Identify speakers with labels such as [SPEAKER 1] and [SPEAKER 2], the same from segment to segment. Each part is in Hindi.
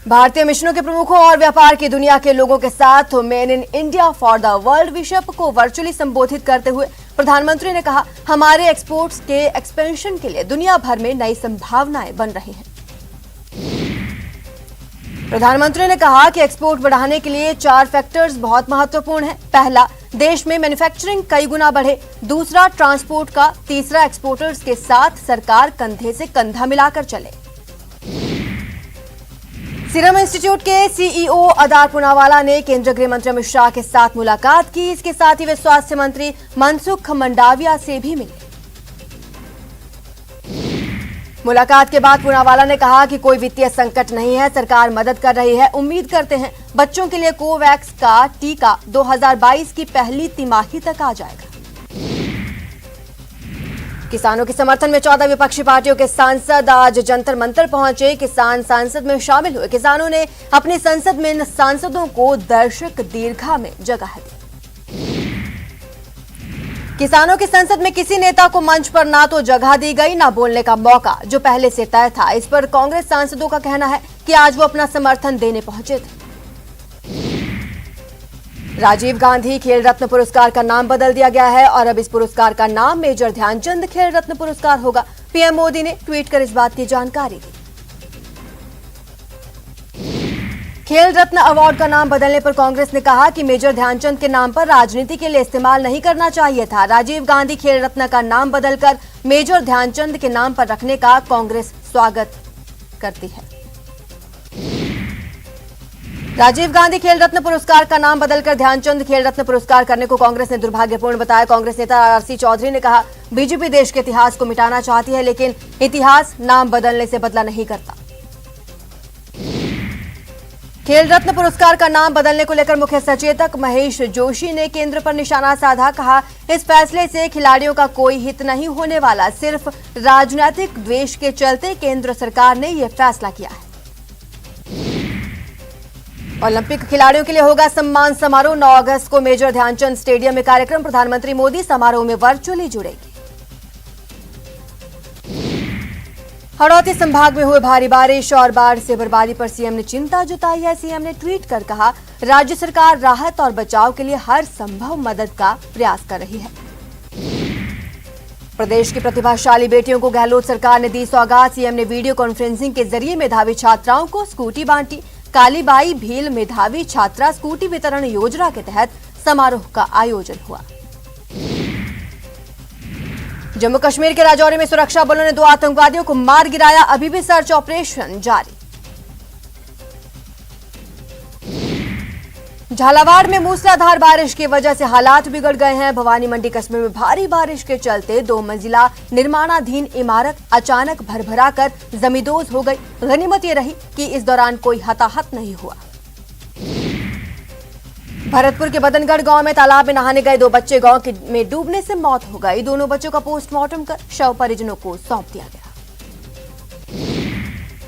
[SPEAKER 1] भारतीय मिशनों के प्रमुखों और व्यापार की दुनिया के लोगों के साथ made in India for the world विषय को वर्चुअली संबोधित करते हुए प्रधानमंत्री ने कहा, हमारे एक्सपोर्ट्स के एक्सपेंशन के लिए दुनिया भर में नई संभावनाएं बन रही हैं। प्रधानमंत्री ने कहा कि एक्सपोर्ट बढ़ाने के लिए 4 फैक्टर्स बहुत महत्वपूर्ण हैं। पहला, देश में मैन्युफैक्चरिंग कई गुना बढ़े। दूसरा, ट्रांसपोर्ट का। तीसरा, एक्सपोर्टर्स के साथ सरकार कंधे से कंधा मिलाकर चले। सीरम इंस्टीट्यूट के सीईओ अदार पूनावाला ने केंद्रीय गृह मंत्री अमित शाह के साथ मुलाकात की। इसके साथ ही वे स्वास्थ्य मंत्री मनसुख मंडाविया से भी मिले। मुलाकात के बाद पूनावाला ने कहा कि कोई वित्तीय संकट नहीं है, सरकार मदद कर रही है। उम्मीद करते हैं बच्चों के लिए कोवैक्स का टीका 2022 की पहली तिमाही तक आ जाएगा। किसानों के समर्थन में 14 विपक्षी पार्टियों के सांसद आज जंतर मंतर पहुंचे। किसान संसद में शामिल हुए किसानों ने अपनी संसद में इन सांसदों को दर्शक दीर्घा में जगह दी। किसानों की संसद में किसी नेता को मंच पर ना तो जगह दी गई, ना बोलने का मौका, जो पहले से तय था। इस पर कांग्रेस सांसदों का कहना है कि आज वो अपना समर्थन देने पहुंचे थे। राजीव गांधी खेल रत्न पुरस्कार का नाम बदल दिया गया है और अब इस पुरस्कार का नाम मेजर ध्यानचंद खेल रत्न पुरस्कार होगा। पीएम मोदी ने ट्वीट कर इस बात की जानकारी दी। खेल रत्न अवार्ड का नाम बदलने पर कांग्रेस ने कहा कि मेजर ध्यानचंद के नाम पर राजनीति के लिए इस्तेमाल नहीं करना चाहिए था। राजीव गांधी खेल रत्न का नाम बदलकर मेजर ध्यानचंद के नाम पर रखने का कांग्रेस स्वागत करती है। राजीव गांधी खेल रत्न पुरस्कार का नाम बदलकर ध्यानचंद खेल रत्न पुरस्कार करने को कांग्रेस ने दुर्भाग्यपूर्ण बताया। कांग्रेस नेता आरसी चौधरी ने कहा, बीजेपी देश के इतिहास को मिटाना चाहती है, लेकिन इतिहास नाम बदलने से बदला नहीं करता। खेल रत्न पुरस्कार का नाम बदलने को लेकर मुख्य सचेतक महेश जोशी ने केंद्र पर निशाना साधा। कहा, इस फैसले से खिलाड़ियों का कोई हित नहीं होने वाला, सिर्फ राजनीतिक द्वेष के चलते केंद्र सरकार ने यह फैसला किया है। ओलंपिक खिलाड़ियों के लिए होगा सम्मान समारोह। 9 अगस्त को मेजर ध्यानचंद स्टेडियम में कार्यक्रम। प्रधानमंत्री मोदी समारोह में वर्चुअली जुड़ेंगे। हड़ौती संभाग में हुए भारी बारिश और बाढ़ से बर्बादी पर सीएम ने चिंता जताई है। सीएम ने ट्वीट कर कहा, राज्य सरकार राहत और बचाव के लिए हर संभव मदद का प्रयास कर रही है। प्रदेश की प्रतिभाशाली बेटियों को गहलोत सरकार ने दी सौगात। सीएम ने वीडियो कॉन्फ्रेंसिंग के जरिए मेधावी छात्राओं को स्कूटी बांटी। कालीबाई भील मेधावी छात्रा स्कूटी वितरण योजना के तहत समारोह का आयोजन हुआ। जम्मू कश्मीर के राजौरी में सुरक्षा बलों ने 2 आतंकवादियों को मार गिराया। अभी भी सर्च ऑपरेशन जारी। झालावाड़ में मूसलाधार बारिश की वजह से हालात बिगड़ गए हैं। भवानी मंडी कस्बे में भारी बारिश के चलते 2 मंजिला निर्माणाधीन इमारत अचानक भरभराकर जमींदोज हो गई। गनीमत ये रही कि इस दौरान कोई हताहत नहीं हुआ। भरतपुर के बदनगढ़ गांव में तालाब में नहाने गए 2 बच्चे गांव में डूबने से मौत हो गई। दोनों बच्चों का पोस्टमार्टम कर शव परिजनों को सौंप दिया गया।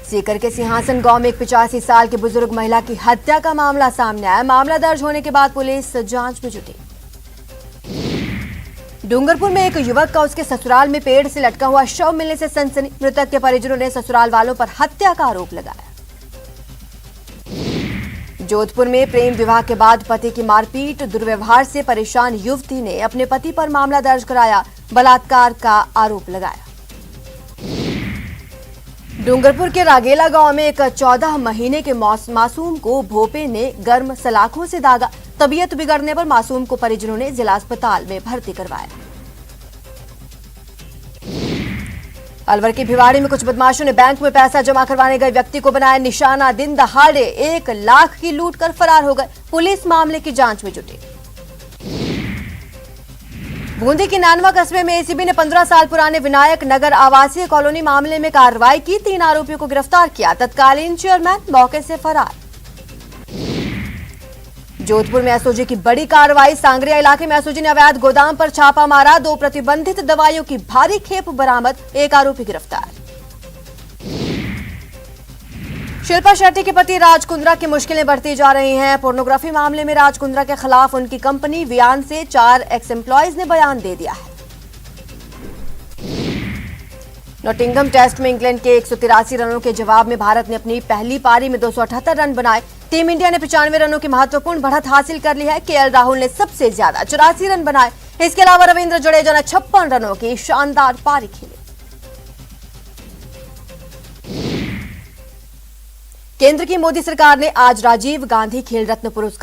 [SPEAKER 1] सीकर के सिंहासन गांव में एक 85 साल की बुजुर्ग महिला की हत्या का मामला सामने आया। मामला दर्ज होने के बाद पुलिस जांच में जुटी। डूंगरपुर में एक युवक का उसके ससुराल में पेड़ से लटका हुआ शव मिलने से सनसनी। मृतक के परिजनों ने ससुराल वालों पर हत्या का आरोप लगाया। जोधपुर में प्रेम विवाह के बाद पति की मारपीट, दुर्व्यवहार से परेशान युवती ने अपने पति पर मामला दर्ज कराया। बलात्कार का आरोप लगाया। डूंगरपुर के रागेला गांव में एक 14 महीने के मासूम को भोपे ने गर्म सलाखों से दागा। तबीयत बिगड़ने पर मासूम को परिजनों ने जिला अस्पताल में भर्ती करवाया। अलवर की भिवाड़ी में कुछ बदमाशों ने बैंक में पैसा जमा करवाने गए व्यक्ति को बनाया निशाना। दिन दहाड़े 1 लाख की लूट कर फरार हो गए। पुलिस मामले की जांच में जुटी। बूंदी के नानवा कस्बे में एसीबी ने 15 साल पुराने विनायक नगर आवासीय कॉलोनी मामले में कार्रवाई की। 3 आरोपियों को गिरफ्तार किया। तत्कालीन चेयरमैन मौके से फरार। जोधपुर में एसओजी की बड़ी कार्रवाई। सांगरिया इलाके में एसओजी ने अवैध गोदाम पर छापा मारा। 2 प्रतिबंधित दवाइयों की भारी खेप बरामद। 1 आरोपी गिरफ्तार। शिल्पा शेट्टी के पति राज कुंद्रा की मुश्किलें बढ़ती जा रही हैं। पोर्नोग्राफी मामले में राज कुंद्रा के खिलाफ उनकी कंपनी वियान से 4 एक्स एम्प्लॉयज ने बयान दे दिया है। नॉटिंघम टेस्ट में इंग्लैंड के 183 रनों के जवाब में भारत ने अपनी पहली पारी में 278 रन बनाए। टीम इंडिया ने 95 रनों की महत्वपूर्ण बढ़त हासिल कर ली है। केएल राहुल ने सबसे ज्यादा 84 रन बनाए। इसके अलावा रविंद्र जडेजा ने 56 रनों की शानदार पारी खेली। केंद्र की मोदी सरकार ने आज राजीव गांधी खेल रत्न पुरस्कार